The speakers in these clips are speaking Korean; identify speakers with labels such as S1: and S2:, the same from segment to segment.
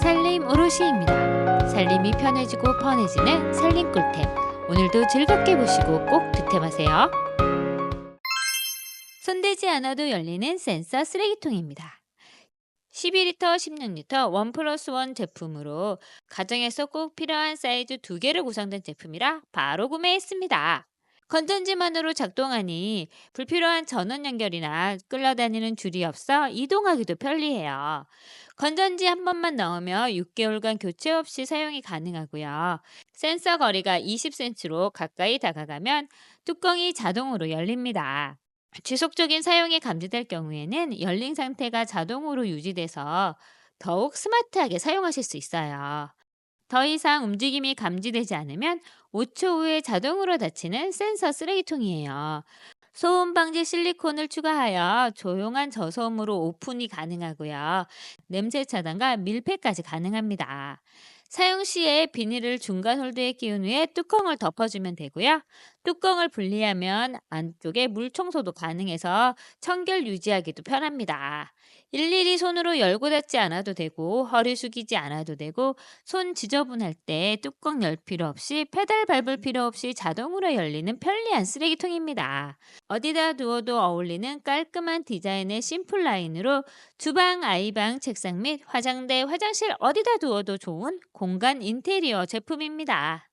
S1: 살림 오롯이입니다. 살림이 편해지고 편해지는 살림 꿀템. 오늘도 즐겁게 보시고 꼭 득템하세요. 손대지 않아도 열리는 센서 쓰레기통입니다. 12리터, 16리터 원 플러스 원 제품으로 가정에서 꼭 필요한 사이즈 2개로 구성된 제품이라 바로 구매했습니다. 건전지만으로 작동하니 불필요한 전원 연결이나 끌려다니는 줄이 없어 이동하기도 편리해요. 건전지 한 번만 넣으며 6개월간 교체 없이 사용이 가능하고요. 센서 거리가 20cm로 가까이 다가가면 뚜껑이 자동으로 열립니다. 지속적인 사용이 감지될 경우에는 열린 상태가 자동으로 유지돼서 더욱 스마트하게 사용하실 수 있어요. 더 이상 움직임이 감지되지 않으면 5초 후에 자동으로 닫히는 센서 쓰레기통이에요. 소음 방지 실리콘을 추가하여 조용한 저소음으로 오픈이 가능하고요. 냄새 차단과 밀폐까지 가능합니다. 사용 시에 비닐을 중간 홀드에 끼운 후에 뚜껑을 덮어주면 되고요. 뚜껑을 분리하면 안쪽에 물 청소도 가능해서 청결 유지하기도 편합니다. 일일이 손으로 열고 닫지 않아도 되고 허리 숙이지 않아도 되고 손 지저분할 때 뚜껑 열 필요 없이 페달 밟을 필요 없이 자동으로 열리는 편리한 쓰레기통입니다. 어디다 두어도 어울리는 깔끔한 디자인의 심플 라인으로 주방, 아이방, 책상 및 화장대, 화장실 어디다 두어도 좋은 공간 인테리어 제품입니다.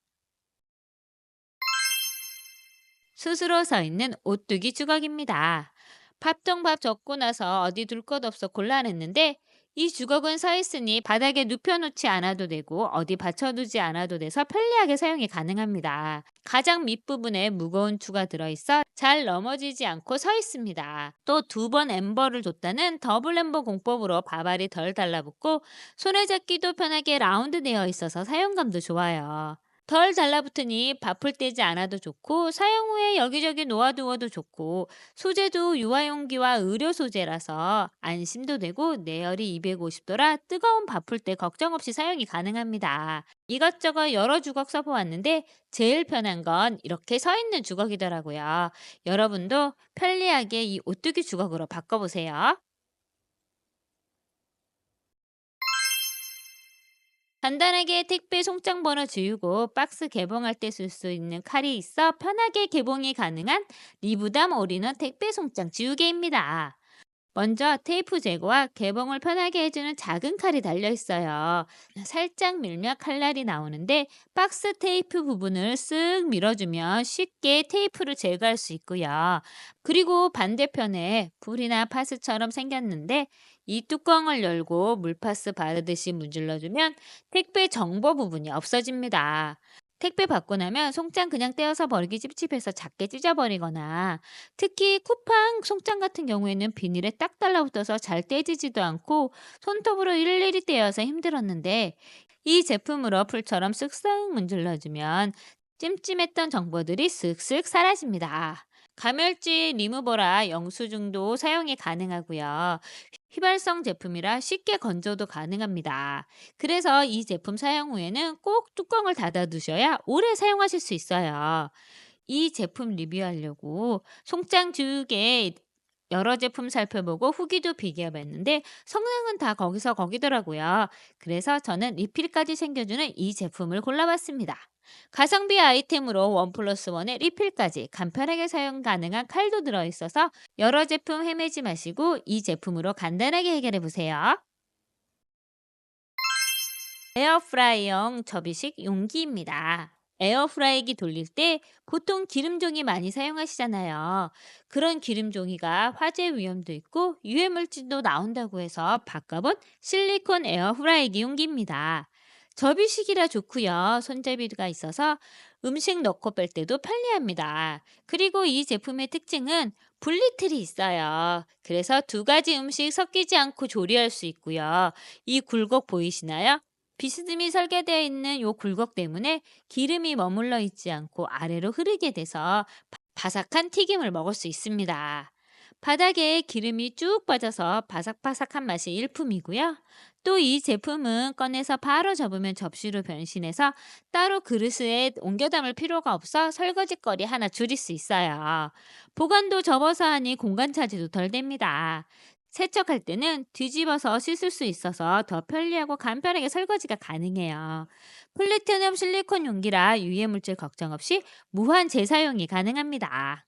S1: 스스로 서 있는 오뚜기 주걱입니다. 밥 적고 나서 어디 둘 것 없어 곤란했는데 이 주걱은 서 있으니 바닥에 눕혀놓지 않아도 되고 어디 받쳐두지 않아도 돼서 편리하게 사용이 가능합니다. 가장 밑부분에 무거운 추가 들어있어 잘 넘어지지 않고 서 있습니다. 또 2번 엠버를 줬다는 더블 엠버 공법으로 밥알이 덜 달라붙고 손에 잡기도 편하게 라운드 되어 있어서 사용감도 좋아요. 덜 달라붙으니 바쁠 때지 않아도 좋고 사용 후에 여기저기 놓아두어도 좋고 소재도 유아용기와 의료 소재라서 안심도 되고 내열이 250도라 뜨거운 바쁠 때 걱정 없이 사용이 가능합니다. 이것저것 여러 주걱 써보았는데 제일 편한 건 이렇게 서 있는 주걱이더라고요. 여러분도 편리하게 이 오뚜기 주걱으로 바꿔보세요. 간단하게 택배 송장 번호 지우고 박스 개봉할 때 쓸 수 있는 칼이 있어 편하게 개봉이 가능한 리부담 올인원 택배 송장 지우개입니다. 먼저 테이프 제거와 개봉을 편하게 해주는 작은 칼이 달려 있어요. 살짝 밀면 칼날이 나오는데 박스 테이프 부분을 쓱 밀어주면 쉽게 테이프를 제거할 수 있고요. 그리고 반대편에 불이나 파스처럼 생겼는데 이 뚜껑을 열고 물파스 바르듯이 문질러주면 택배 정보 부분이 없어집니다. 택배 받고 나면 송장 그냥 떼어서 버리기 찝찝해서 작게 찢어버리거나 특히 쿠팡 송장 같은 경우에는 비닐에 딱 달라붙어서 잘 떼지지도 않고 손톱으로 일일이 떼어서 힘들었는데 이 제품으로 풀처럼 쓱쓱 문질러주면 찜찜했던 정보들이 쓱쓱 사라집니다. 가멸지 리무버라 영수증도 사용이 가능하고요. 휘발성 제품이라 쉽게 건조도 가능합니다. 그래서 이 제품 사용 후에는 꼭 뚜껑을 닫아 두셔야 오래 사용하실 수 있어요. 이 제품 리뷰하려고 송장 지우개 여러 제품 살펴보고 후기도 비교해봤는데 성능은 다 거기서 거기더라고요. 그래서 저는 리필까지 챙겨주는 이 제품을 골라봤습니다. 가성비 아이템으로 원 플러스 원에 리필까지 간편하게 사용 가능한 칼도 들어있어서 여러 제품 헤매지 마시고 이 제품으로 간단하게 해결해 보세요. 에어프라이형 접이식 용기입니다. 에어프라이기 돌릴 때 보통 기름종이 많이 사용하시잖아요. 그런 기름종이가 화재 위험도 있고 유해물질도 나온다고 해서 바꿔본 실리콘 에어프라이기 용기입니다. 접이식이라 좋고요. 손잡이가 있어서 음식 넣고 뺄 때도 편리합니다. 그리고 이 제품의 특징은 분리틀이 있어요. 그래서 2가지 음식 섞이지 않고 조리할 수 있고요. 이 굴곡 보이시나요? 비스듬히 설계되어 있는 요 굴곡 때문에 기름이 머물러 있지 않고 아래로 흐르게 돼서 바삭한 튀김을 먹을 수 있습니다. 바닥에 기름이 쭉 빠져서 바삭바삭한 맛이 일품이고요. 또 이 제품은 꺼내서 바로 접으면 접시로 변신해서 따로 그릇에 옮겨 담을 필요가 없어 설거지거리 하나 줄일 수 있어요. 보관도 접어서 하니 공간 차지도 덜 됩니다. 세척할 때는 뒤집어서 씻을 수 있어서 더 편리하고 간편하게 설거지가 가능해요. 플래티넘 실리콘 용기라 유해물질 걱정 없이 무한 재사용이 가능합니다.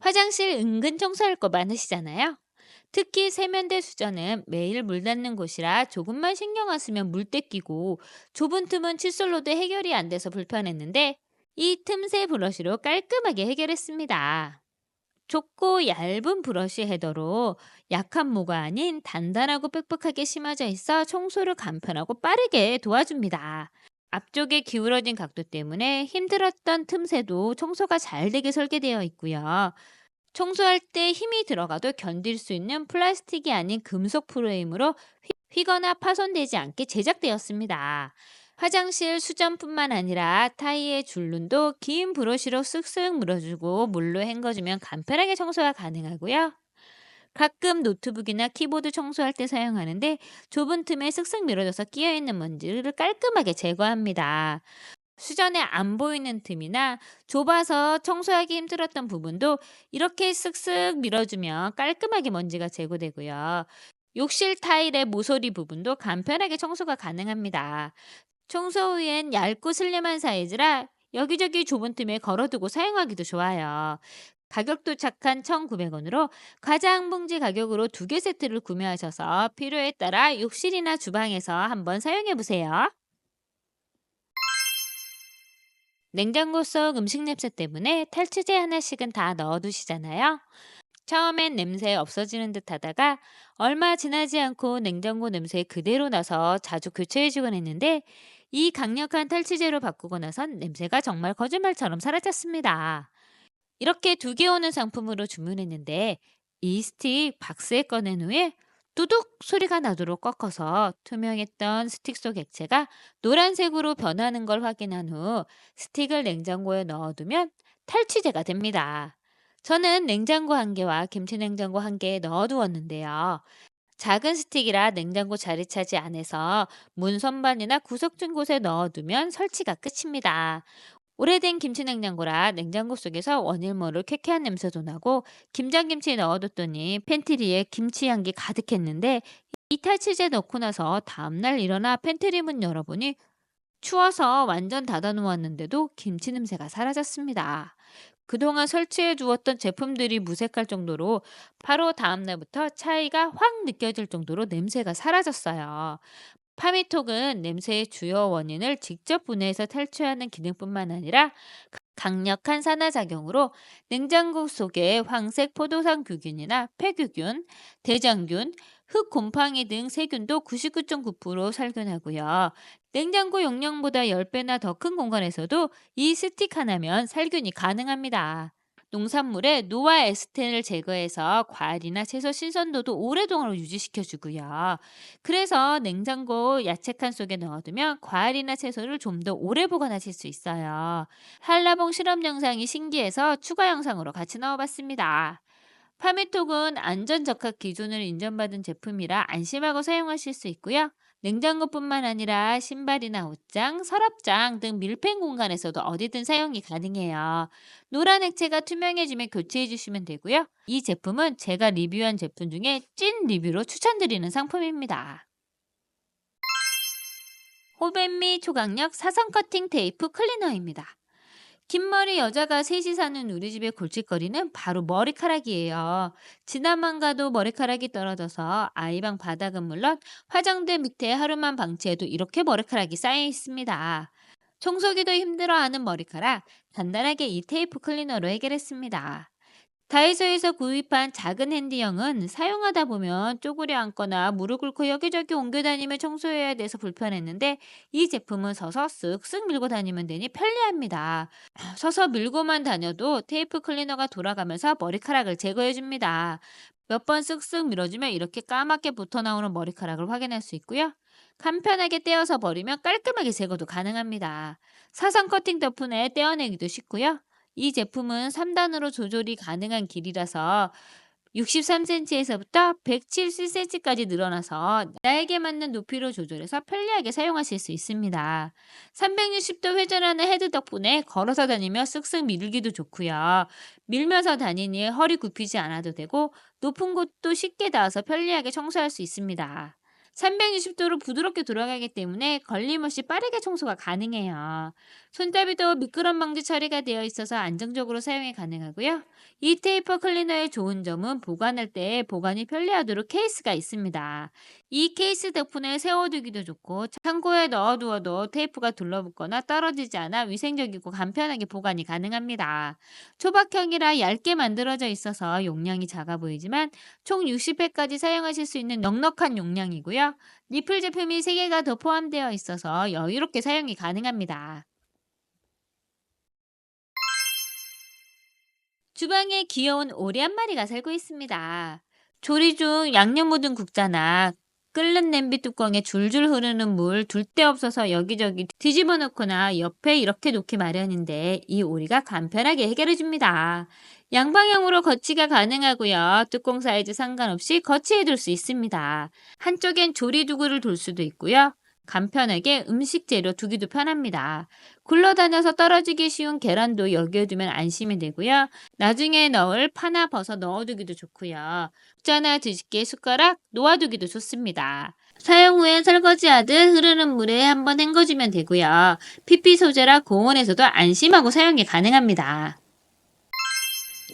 S1: 화장실 은근 청소할 거 많으시잖아요. 특히 세면대 수전은 매일 물 닿는 곳이라 조금만 신경 안 쓰면 물때 끼고 좁은 틈은 칫솔로도 해결이 안 돼서 불편했는데 이 틈새 브러쉬로 깔끔하게 해결했습니다. 좁고 얇은 브러쉬 헤더로 약한 모가 아닌 단단하고 빽빽하게 심어져 있어 청소를 간편하고 빠르게 도와줍니다. 앞쪽에 기울어진 각도 때문에 힘들었던 틈새도 청소가 잘 되게 설계되어 있고요. 청소할 때 힘이 들어가도 견딜 수 있는 플라스틱이 아닌 금속 프레임으로 휘거나 파손되지 않게 제작되었습니다. 화장실 수전뿐만 아니라 타이의 줄눈도 긴 브러쉬로 쓱쓱 물어주고 물로 헹궈주면 간편하게 청소가 가능하고요. 가끔 노트북이나 키보드 청소할 때 사용하는데 좁은 틈에 쓱쓱 밀어줘서 끼어있는 먼지를 깔끔하게 제거합니다. 수전에 안 보이는 틈이나 좁아서 청소하기 힘들었던 부분도 이렇게 쓱쓱 밀어주면 깔끔하게 먼지가 제거되고요. 욕실 타일의 모서리 부분도 간편하게 청소가 가능합니다. 청소 후엔 얇고 슬림한 사이즈라 여기저기 좁은 틈에 걸어두고 사용하기도 좋아요. 가격도 착한 1,900원으로 가장 봉지 가격으로 2개 세트를 구매하셔서 필요에 따라 욕실이나 주방에서 한번 사용해 보세요. 냉장고 속 음식 냄새 때문에 탈취제 하나씩은 다 넣어두시잖아요. 처음엔 냄새 없어지는 듯 하다가 얼마 지나지 않고 냉장고 냄새 그대로 나서 자주 교체해주곤 했는데 이 강력한 탈취제로 바꾸고 나선 냄새가 정말 거짓말처럼 사라졌습니다. 이렇게 2개 오는 상품으로 주문했는데 이 스틱 박스에 꺼낸 후에 뚜둑 소리가 나도록 꺾어서 투명했던 스틱 속 액체가 노란색으로 변하는 걸 확인한 후 스틱을 냉장고에 넣어두면 탈취제가 됩니다. 저는 냉장고 1개와 김치 냉장고 1개에 넣어두었는데요. 작은 스틱이라 냉장고 자리 차지 안에서 문 선반이나 구석진 곳에 넣어두면 설치가 끝입니다. 오래된 김치 냉장고라 냉장고 속에서 원일 모를 쾌쾌한 냄새도 나고 김장김치에 넣어뒀더니 팬트리에 김치 향기 가득했는데 이 탈취제 넣고 나서 다음날 일어나 팬트리 문 열어보니 추워서 완전 닫아 놓았는데도 김치 냄새가 사라졌습니다. 그동안 설치해 두었던 제품들이 무색할 정도로 바로 다음날부터 차이가 확 느껴질 정도로 냄새가 사라졌어요. 파미톡은 냄새의 주요 원인을 직접 분해해서 탈취하는 기능뿐만 아니라 강력한 산화작용으로 냉장고 속의 황색 포도당 규균이나 폐규균, 대장균, 흙곰팡이 등 세균도 99.9% 살균하고요. 냉장고 용량보다 10배나 더 큰 공간에서도 이 스틱 하나면 살균이 가능합니다. 농산물의 노화 에스텐을 제거해서 과일이나 채소 신선도도 오랫동안 유지시켜 주고요. 그래서 냉장고 야채칸 속에 넣어두면 과일이나 채소를 좀 더 오래 보관하실 수 있어요. 한라봉 실험 영상이 신기해서 추가 영상으로 같이 넣어봤습니다. 파미톡은 안전적합 기준을 인정받은 제품이라 안심하고 사용하실 수 있고요. 냉장고뿐만 아니라 신발이나 옷장, 서랍장 등 밀폐 공간에서도 어디든 사용이 가능해요. 노란 액체가 투명해지면 교체해 주시면 되고요. 이 제품은 제가 리뷰한 제품 중에 찐 리뷰로 추천드리는 상품입니다. 호벤미 초강력 사선 커팅 테이프 클리너입니다. 긴 머리 여자가 셋이 사는 우리 집의 골칫거리는 바로 머리카락이에요. 지나만 가도 머리카락이 떨어져서 아이방 바닥은 물론 화장대 밑에 하루만 방치해도 이렇게 머리카락이 쌓여 있습니다. 청소기도 힘들어하는 머리카락, 간단하게 이 테이프 클리너로 해결했습니다. 다이소에서 구입한 작은 핸디형은 사용하다 보면 쪼그려 앉거나 무릎 꿇고 여기저기 옮겨 다니며 청소해야 돼서 불편했는데 이 제품은 서서 쓱쓱 밀고 다니면 되니 편리합니다. 서서 밀고만 다녀도 테이프 클리너가 돌아가면서 머리카락을 제거해 줍니다. 몇 번 쓱쓱 밀어주면 이렇게 까맣게 붙어 나오는 머리카락을 확인할 수 있고요. 간편하게 떼어서 버리면 깔끔하게 제거도 가능합니다. 사선 커팅 덕분에 떼어내기도 쉽고요. 이 제품은 3단으로 조절이 가능한 길이라서 63cm에서부터 107cm까지 늘어나서 나에게 맞는 높이로 조절해서 편리하게 사용하실 수 있습니다. 360도 회전하는 헤드 덕분에 걸어서 다니며 쓱쓱 밀기도 좋고요. 밀면서 다니니 허리 굽히지 않아도 되고 높은 곳도 쉽게 닿아서 편리하게 청소할 수 있습니다. 360도로 부드럽게 돌아가기 때문에 걸림없이 빠르게 청소가 가능해요. 손잡이도 미끄럼 방지 처리가 되어 있어서 안정적으로 사용이 가능하고요. 이 테이퍼 클리너의 좋은 점은 보관할 때 보관이 편리하도록 케이스가 있습니다. 이 케이스 덕분에 세워두기도 좋고 창고에 넣어두어도 테이프가 둘러붙거나 떨어지지 않아 위생적이고 간편하게 보관이 가능합니다. 초박형이라 얇게 만들어져 있어서 용량이 작아 보이지만 총 60회까지 사용하실 수 있는 넉넉한 용량이고요. 리플 제품이 3개가 더 포함되어 있어서 여유롭게 사용이 가능합니다. 주방에 귀여운 오리 한 마리가 살고 있습니다. 조리 중 양념 묻은 국자나 끓는 냄비 뚜껑에 줄줄 흐르는 물 둘 데 없어서 여기저기 뒤집어 놓거나 옆에 이렇게 놓기 마련인데 이 오리가 간편하게 해결해 줍니다. 양방향으로 거치가 가능하고요. 뚜껑 사이즈 상관없이 거치해 둘 수 있습니다. 한쪽엔 조리 도구를 둘 수도 있고요. 간편하게 음식 재료 두기도 편합니다. 굴러다녀서 떨어지기 쉬운 계란도 여기에 두면 안심이 되고요. 나중에 넣을 파나 버섯 넣어두기도 좋고요. 국자나 뒤집개, 숟가락 놓아두기도 좋습니다. 사용 후엔 설거지하듯 흐르는 물에 한번 헹궈주면 되고요. PP 소재라 고온에서도 안심하고 사용이 가능합니다.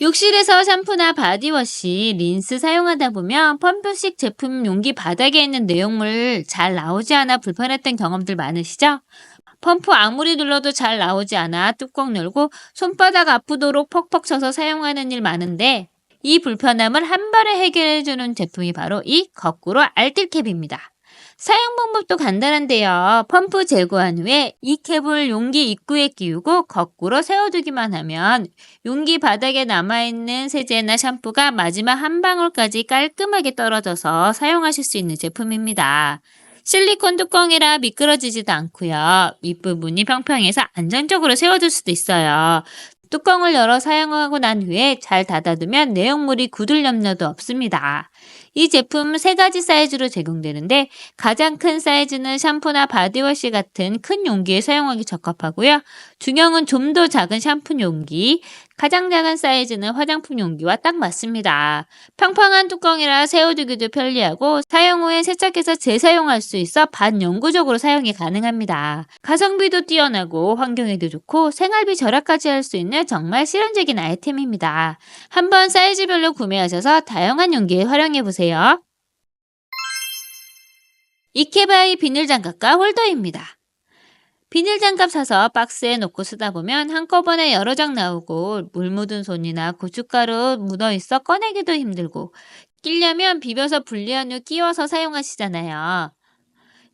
S1: 욕실에서 샴푸나 바디워시, 린스 사용하다 보면 펌프식 제품 용기 바닥에 있는 내용물 잘 나오지 않아 불편했던 경험들 많으시죠? 펌프 아무리 눌러도 잘 나오지 않아 뚜껑 열고 손바닥 아프도록 퍽퍽 쳐서 사용하는 일 많은데 이 불편함을 한 번에 해결해주는 제품이 바로 이 거꾸로 알뜰캡입니다. 사용 방법도 간단한데요. 펌프 제거한 후에 이 캡을 용기 입구에 끼우고 거꾸로 세워두기만 하면 용기 바닥에 남아있는 세제나 샴푸가 마지막 한 방울까지 깔끔하게 떨어져서 사용하실 수 있는 제품입니다. 실리콘 뚜껑이라 미끄러지지도 않고요. 윗부분이 평평해서 안정적으로 세워둘 수도 있어요. 뚜껑을 열어 사용하고 난 후에 잘 닫아두면 내용물이 굳을 염려도 없습니다. 이 제품 3가지 사이즈로 제공되는데 가장 큰 사이즈는 샴푸나 바디워시 같은 큰 용기에 사용하기 적합하고요. 중형은 좀 더 작은 샴푸 용기, 가장 작은 사이즈는 화장품 용기와 딱 맞습니다. 평평한 뚜껑이라 세워두기도 편리하고 사용 후에 세척해서 재사용할 수 있어 반영구적으로 사용이 가능합니다. 가성비도 뛰어나고 환경에도 좋고 생활비 절약까지 할 수 있는 정말 실용적인 아이템입니다. 한번 사이즈별로 구매하셔서 다양한 용기에 활용해보세요. 이케바이 비닐 장갑과 홀더입니다. 비닐 장갑 사서 박스에 넣고 쓰다 보면 한꺼번에 여러 장 나오고 물 묻은 손이나 고춧가루 묻어 있어 꺼내기도 힘들고 끼려면 비벼서 분리한 후 끼워서 사용하시잖아요.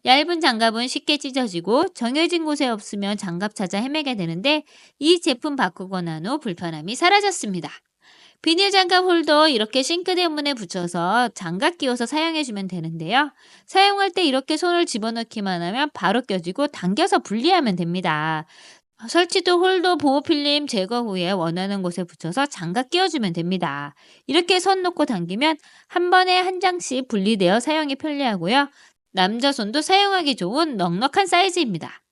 S1: 얇은 장갑은 쉽게 찢어지고 정해진 곳에 없으면 장갑 찾아 헤매게 되는데 이 제품 바꾸고 난 후 불편함이 사라졌습니다. 비닐 장갑 홀더 이렇게 싱크대 문에 붙여서 장갑 끼워서 사용해주면 되는데요. 사용할 때 이렇게 손을 집어넣기만 하면 바로 껴지고 당겨서 분리하면 됩니다. 설치도 홀더 보호 필름 제거 후에 원하는 곳에 붙여서 장갑 끼워주면 됩니다. 이렇게 손 놓고 당기면 한 번에 한 장씩 분리되어 사용이 편리하고요. 남자 손도 사용하기 좋은 넉넉한 사이즈입니다.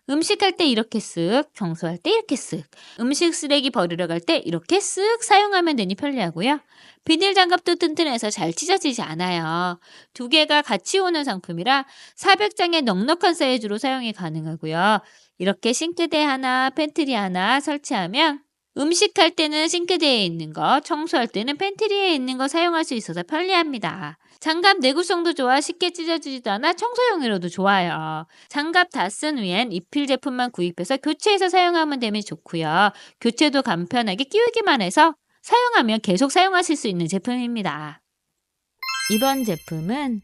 S1: 음식할 때 이렇게 쓱, 청소할 때 이렇게 쓱, 음식 쓰레기 버리러 갈 때 이렇게 쓱 사용하면 되니 편리하고요. 비닐 장갑도 튼튼해서 잘 찢어지지 않아요. 2개가 같이 오는 상품이라 400장의 넉넉한 사이즈로 사용이 가능하고요. 이렇게 싱크대 하나, 팬트리 하나 설치하면 음식할 때는 싱크대에 있는 거, 청소할 때는 팬트리에 있는 거 사용할 수 있어서 편리합니다. 장갑 내구성도 좋아 쉽게 찢어지지도 않아 청소용으로도 좋아요. 장갑 다 쓴 후엔 리필 제품만 구입해서 교체해서 사용하면 되면 좋고요. 교체도 간편하게 끼우기만 해서 사용하면 계속 사용하실 수 있는 제품입니다. 이번 제품은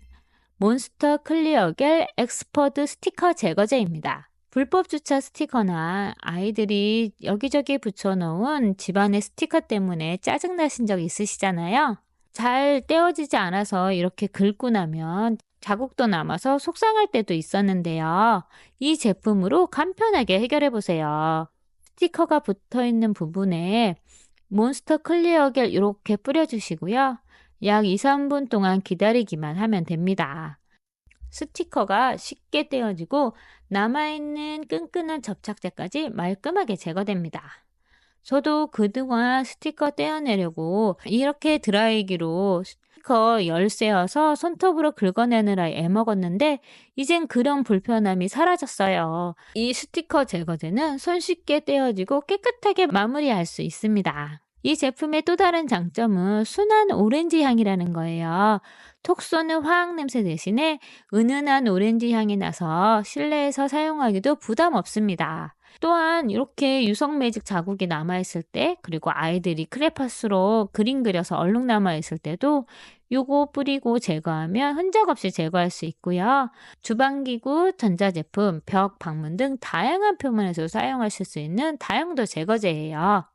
S1: 몬스터 클리어겔 엑스퍼드 스티커 제거제입니다. 불법 주차 스티커나 아이들이 여기저기 붙여놓은 집안의 스티커 때문에 짜증나신 적 있으시잖아요. 잘 떼어지지 않아서 이렇게 긁고 나면 자국도 남아서 속상할 때도 있었는데요. 이 제품으로 간편하게 해결해 보세요. 스티커가 붙어 있는 부분에 몬스터 클리어겔 이렇게 뿌려주시고요. 약 2, 3분 동안 기다리기만 하면 됩니다. 스티커가 쉽게 떼어지고 남아있는 끈끈한 접착제까지 말끔하게 제거됩니다. 저도 그동안 스티커 떼어내려고 이렇게 드라이기로 스티커 열쇠여서 손톱으로 긁어내느라 애먹었는데 이젠 그런 불편함이 사라졌어요. 이 스티커 제거제는 손쉽게 떼어지고 깨끗하게 마무리할 수 있습니다. 이 제품의 또 다른 장점은 순한 오렌지 향이라는 거예요. 톡 쏘는 화학 냄새 대신에 은은한 오렌지 향이 나서 실내에서 사용하기도 부담 없습니다. 또한 이렇게 유성 매직 자국이 남아있을 때, 그리고 아이들이 크레파스로 그림 그려서 얼룩 남아있을 때도 요거 뿌리고 제거하면 흔적 없이 제거할 수 있고요. 주방기구, 전자제품, 벽, 방문 등 다양한 표면에서 사용하실 수 있는 다용도 제거제예요.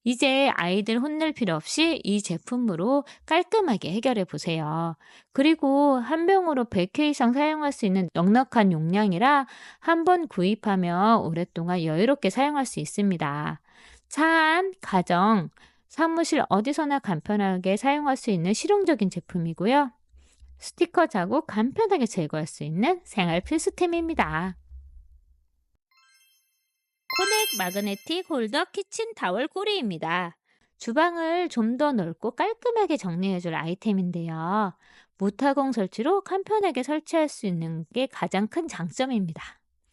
S1: 이제 아이들 혼낼 필요 없이 이 제품으로 깔끔하게 해결해 보세요. 그리고 한 병으로 100회 이상 사용할 수 있는 넉넉한 용량이라 한 번 구입하면 오랫동안 여유롭게 사용할 수 있습니다. 차 안, 가정, 사무실 어디서나 간편하게 사용할 수 있는 실용적인 제품이고요. 스티커 자국 간편하게 제거할 수 있는 생활 필수템입니다. 코넥 마그네틱 홀더 키친 타월 꼬리입니다. 주방을 좀 더 넓고 깔끔하게 정리해줄 아이템인데요. 무타공 설치로 간편하게 설치할 수 있는 게 가장 큰 장점입니다.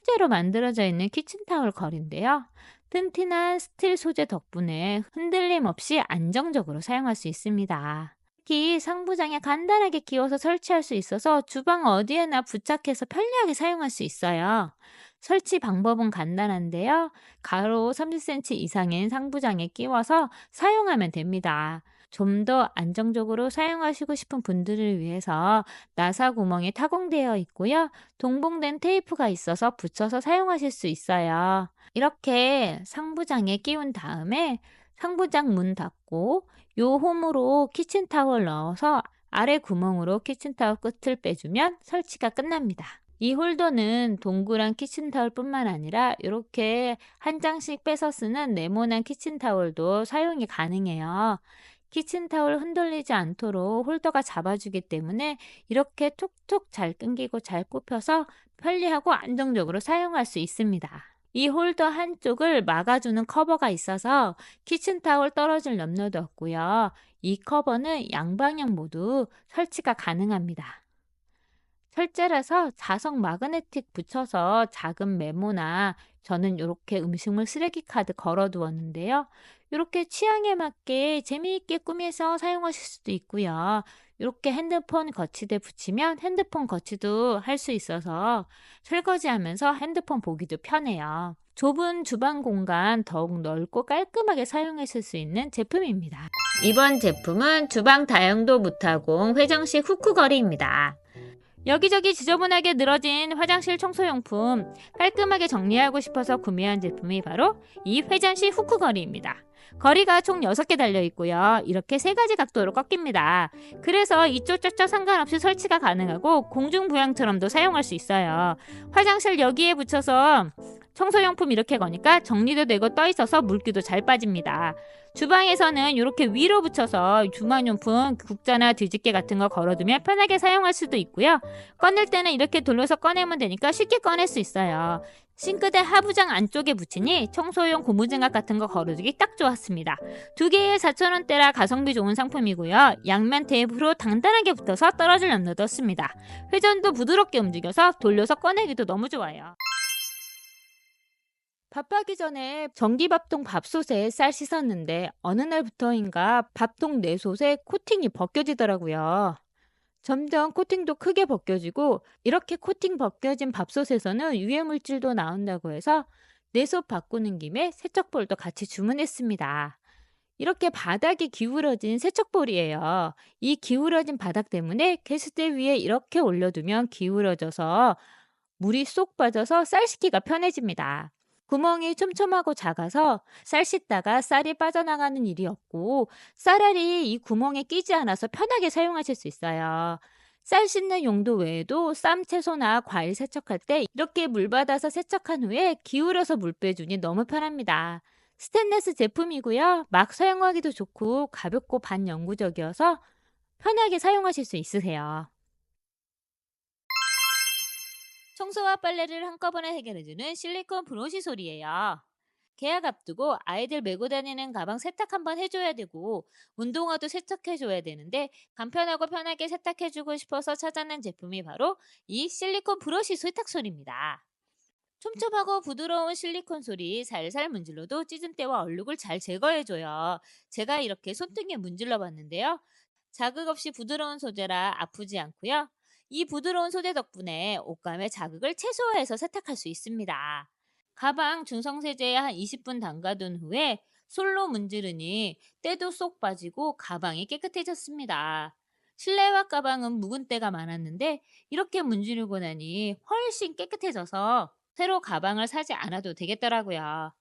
S1: 실제로 만들어져 있는 키친타월 걸인데요. 튼튼한 스틸 소재 덕분에 흔들림 없이 안정적으로 사용할 수 있습니다. 특히 상부장에 간단하게 끼워서 설치할 수 있어서 주방 어디에나 부착해서 편리하게 사용할 수 있어요. 설치 방법은 간단한데요. 가로 30cm 이상인 상부장에 끼워서 사용하면 됩니다. 좀 더 안정적으로 사용하시고 싶은 분들을 위해서 나사 구멍이 타공되어 있고요. 동봉된 테이프가 있어서 붙여서 사용하실 수 있어요. 이렇게 상부장에 끼운 다음에 상부장 문 닫고 요 홈으로 키친타월 넣어서 아래 구멍으로 키친타월 끝을 빼주면 설치가 끝납니다. 이 홀더는 동그란 키친타월뿐만 아니라 이렇게 한 장씩 빼서 쓰는 네모난 키친타월도 사용이 가능해요. 키친타월 흔들리지 않도록 홀더가 잡아주기 때문에 이렇게 톡톡 잘 끊기고 잘 꼽혀서 편리하고 안정적으로 사용할 수 있습니다. 이 홀더 한쪽을 막아주는 커버가 있어서 키친타월 떨어질 염려도 없고요. 이 커버는 양방향 모두 설치가 가능합니다. 철제라서 자석 마그네틱 붙여서 작은 메모나 저는 이렇게 음식물 쓰레기 카드 걸어 두었는데요. 이렇게 취향에 맞게 재미있게 꾸며서 사용하실 수도 있고요. 이렇게 핸드폰 거치대 붙이면 핸드폰 거치도 할 수 있어서 설거지하면서 핸드폰 보기도 편해요. 좁은 주방 공간 더욱 넓고 깔끔하게 사용하실 수 있는 제품입니다. 이번 제품은 주방 다용도 무타공 회전식 후크거리입니다. 여기저기 지저분하게 늘어진 화장실 청소용품 깔끔하게 정리하고 싶어서 구매한 제품이 바로 이 회전식 후크거리입니다. 거리가 총 6개 달려 있고요. 이렇게 3가지 각도로 꺾입니다. 그래서 이쪽 저쪽 상관없이 설치가 가능하고 공중부양처럼도 사용할 수 있어요. 화장실 여기에 붙여서 청소용품 이렇게 거니까 정리도 되고 떠 있어서 물기도 잘 빠집니다. 주방에서는 이렇게 위로 붙여서 주방용품 국자나 뒤집개 같은 거 걸어두면 편하게 사용할 수도 있고요. 꺼낼 때는 이렇게 돌려서 꺼내면 되니까 쉽게 꺼낼 수 있어요. 싱크대 하부장 안쪽에 붙이니 청소용 고무장갑 같은 거 걸어두기 딱 좋았습니다. 2개에 4,000원대라 가성비 좋은 상품이고요. 양면 테이프로 단단하게 붙어서 떨어질 염려도 없습니다. 회전도 부드럽게 움직여서 돌려서 꺼내기도 너무 좋아요. 밥하기 전에 전기밥통 밥솥에 쌀 씻었는데 어느 날부터인가 밥통 내솥에 코팅이 벗겨지더라고요. 점점 코팅도 크게 벗겨지고 이렇게 코팅 벗겨진 밥솥에서는 유해물질도 나온다고 해서 내솥 바꾸는 김에 세척볼도 같이 주문했습니다. 이렇게 바닥이 기울어진 세척볼이에요. 이 기울어진 바닥 때문에 개수대 위에 이렇게 올려두면 기울어져서 물이 쏙 빠져서 쌀 씻기가 편해집니다. 구멍이 촘촘하고 작아서 쌀 씻다가 쌀이 빠져나가는 일이 없고 쌀알이 이 구멍에 끼지 않아서 편하게 사용하실 수 있어요. 쌀 씻는 용도 외에도 쌈 채소나 과일 세척할 때 이렇게 물 받아서 세척한 후에 기울여서 물 빼주니 너무 편합니다. 스테인리스 제품이고요. 막 사용하기도 좋고 가볍고 반영구적이어서 편하게 사용하실 수 있으세요. 청소와 빨래를 한꺼번에 해결해주는 실리콘 브러쉬 솔이에요. 개학 앞두고 아이들 메고 다니는 가방 세탁 한번 해줘야 되고 운동화도 세척해줘야 되는데 간편하고 편하게 세탁해주고 싶어서 찾아낸 제품이 바로 이 실리콘 브러쉬 세탁솔입니다. 촘촘하고 부드러운 실리콘 솔이 살살 문질러도 찢은 때와 얼룩을 잘 제거해줘요. 제가 이렇게 손등에 문질러 봤는데요. 자극 없이 부드러운 소재라 아프지 않고요. 이 부드러운 소재 덕분에 옷감의 자극을 최소화해서 세탁할 수 있습니다. 가방 중성세제에 한 20분 담가둔 후에 솔로 문지르니 때도 쏙 빠지고 가방이 깨끗해졌습니다. 실내화 가방은 묵은 때가 많았는데 이렇게 문지르고 나니 훨씬 깨끗해져서 새로 가방을 사지 않아도 되겠더라고요.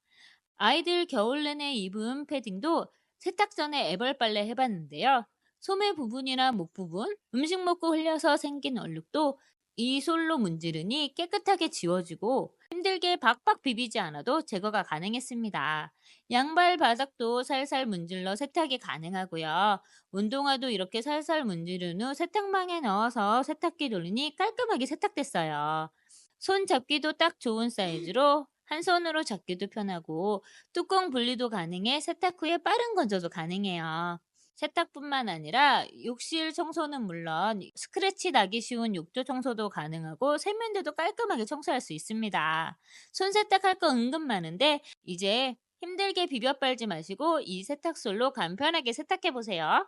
S1: 아이들 겨울 내내 입은 패딩도 세탁 전에 애벌 빨래 해봤는데요. 소매 부분이나 목 부분, 음식 먹고 흘려서 생긴 얼룩도 이 솔로 문지르니 깨끗하게 지워지고 힘들게 박박 비비지 않아도 제거가 가능했습니다. 양발 바닥도 살살 문질러 세탁이 가능하고요. 운동화도 이렇게 살살 문지른 후 세탁망에 넣어서 세탁기 돌리니 깔끔하게 세탁됐어요. 손 잡기도 딱 좋은 사이즈로 한 손으로 잡기도 편하고 뚜껑 분리도 가능해 세탁 후에 빠른 건조도 가능해요. 세탁뿐만 아니라 욕실 청소는 물론 스크래치 나기 쉬운 욕조 청소도 가능하고 세면대도 깔끔하게 청소할 수 있습니다. 손 세탁할 거 은근 많은데 이제 힘들게 비벼 빨지 마시고 이 세탁솔로 간편하게 세탁해 보세요.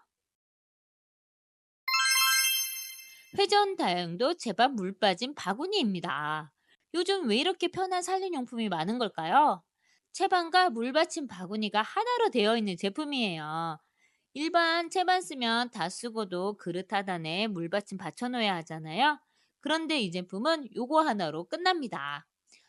S1: 회전 다용도 제밥 물 빠진 바구니입니다. 요즘 왜 이렇게 편한 살림용품이 많은 걸까요? 채반과 물 받침 바구니가 하나로 되어 있는 제품이에요. 일반 채반 쓰면 다 쓰고도 그릇 하단에 물 받침 받쳐놓아야 하잖아요. 그런데 이 제품은 요거 하나로 끝납니다.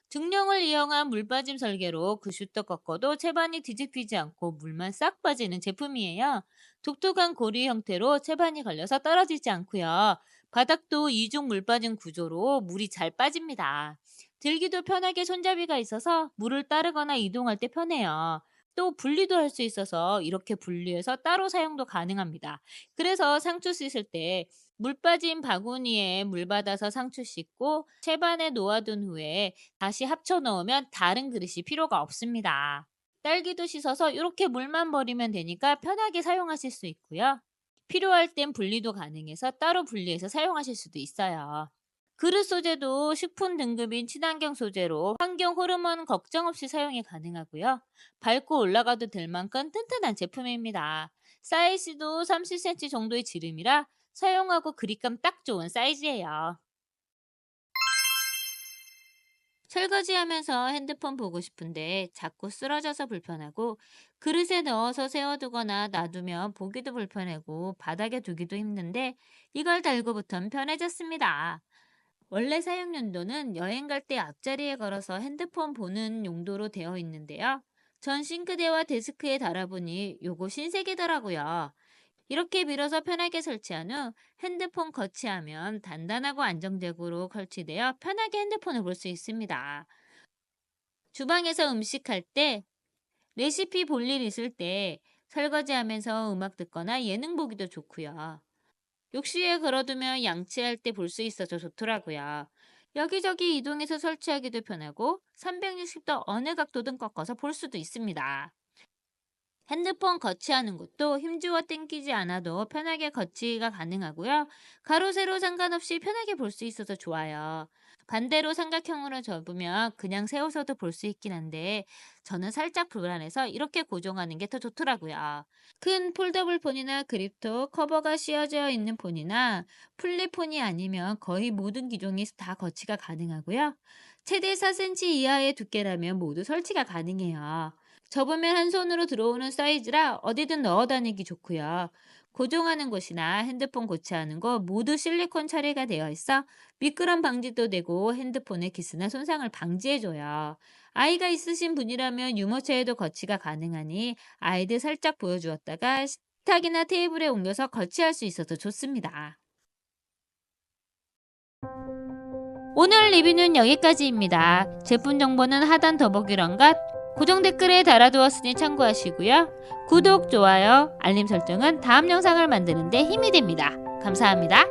S1: 중령을 이용한 물 빠짐 설계로 그 슈터 꺾어도 채반이 뒤집히지 않고 물만 싹 빠지는 제품이에요. 독특한 고리 형태로 채반이 걸려서 떨어지지 않고요. 바닥도 이중 물 빠짐 구조로 물이 잘 빠집니다. 들기도 편하게 손잡이가 있어서 물을 따르거나 이동할 때 편해요. 또 분리도 할 수 있어서 이렇게 분리해서 따로 사용도 가능합니다. 그래서 상추 씻을 때 물 빠진 바구니에 물 받아서 상추 씻고 채반에 놓아둔 후에 다시 합쳐 넣으면 다른 그릇이 필요가 없습니다. 딸기도 씻어서 이렇게 물만 버리면 되니까 편하게 사용하실 수 있고요. 필요할 땐 분리도 가능해서 따로 분리해서 사용하실 수도 있어요. 그릇 소재도 식품 등급인 친환경 소재로 환경 호르몬 걱정 없이 사용이 가능하고요. 밟고 올라가도 될 만큼 튼튼한 제품입니다. 사이즈도 30cm 정도의 지름이라 사용하고 그립감 딱 좋은 사이즈예요. 설거지하면서 핸드폰 보고 싶은데 자꾸 쓰러져서 불편하고 그릇에 넣어서 세워두거나 놔두면 보기도 불편하고 바닥에 두기도 힘든데 이걸 달고부터는 편해졌습니다. 원래 사용 용도는 여행 갈 때 앞자리에 걸어서 핸드폰 보는 용도로 되어 있는데요. 전 싱크대와 데스크에 달아보니 요거 신세계더라고요. 이렇게 밀어서 편하게 설치한 후 핸드폰 거치하면 단단하고 안정적으로 설치되어 편하게 핸드폰을 볼 수 있습니다. 주방에서 음식할 때, 레시피 볼 일 있을 때, 설거지하면서 음악 듣거나 예능 보기도 좋고요. 욕실에 걸어두면 양치할 때 볼 수 있어서 좋더라고요. 여기저기 이동해서 설치하기도 편하고 360도 어느 각도든 꺾어서 볼 수도 있습니다. 핸드폰 거치하는 것도 힘주어 당기지 않아도 편하게 거치가 가능하고요. 가로, 세로 상관없이 편하게 볼 수 있어서 좋아요. 반대로 삼각형으로 접으면 그냥 세워서도 볼 수 있긴 한데 저는 살짝 불안해서 이렇게 고정하는 게 더 좋더라고요. 큰 폴더블 폰이나 그립톡 커버가 씌워져 있는 폰이나 플립폰이 아니면 거의 모든 기종이 다 거치가 가능하고요. 최대 4cm 이하의 두께라면 모두 설치가 가능해요. 접으면 한 손으로 들어오는 사이즈라 어디든 넣어 다니기 좋고요. 고정하는 곳이나 핸드폰 고치하는 곳 모두 실리콘 처리가 되어 있어 미끄럼 방지도 되고 핸드폰의 기스나 손상을 방지해줘요. 아이가 있으신 분이라면 유모차에도 거치가 가능하니 아이들 살짝 보여주었다가 식탁이나 테이블에 옮겨서 거치할 수 있어서 좋습니다. 오늘 리뷰는 여기까지입니다. 제품 정보는 하단 더보기란과 고정 댓글에 달아두었으니 참고하시고요. 구독, 좋아요, 알림 설정은 다음 영상을 만드는 데 힘이 됩니다. 감사합니다.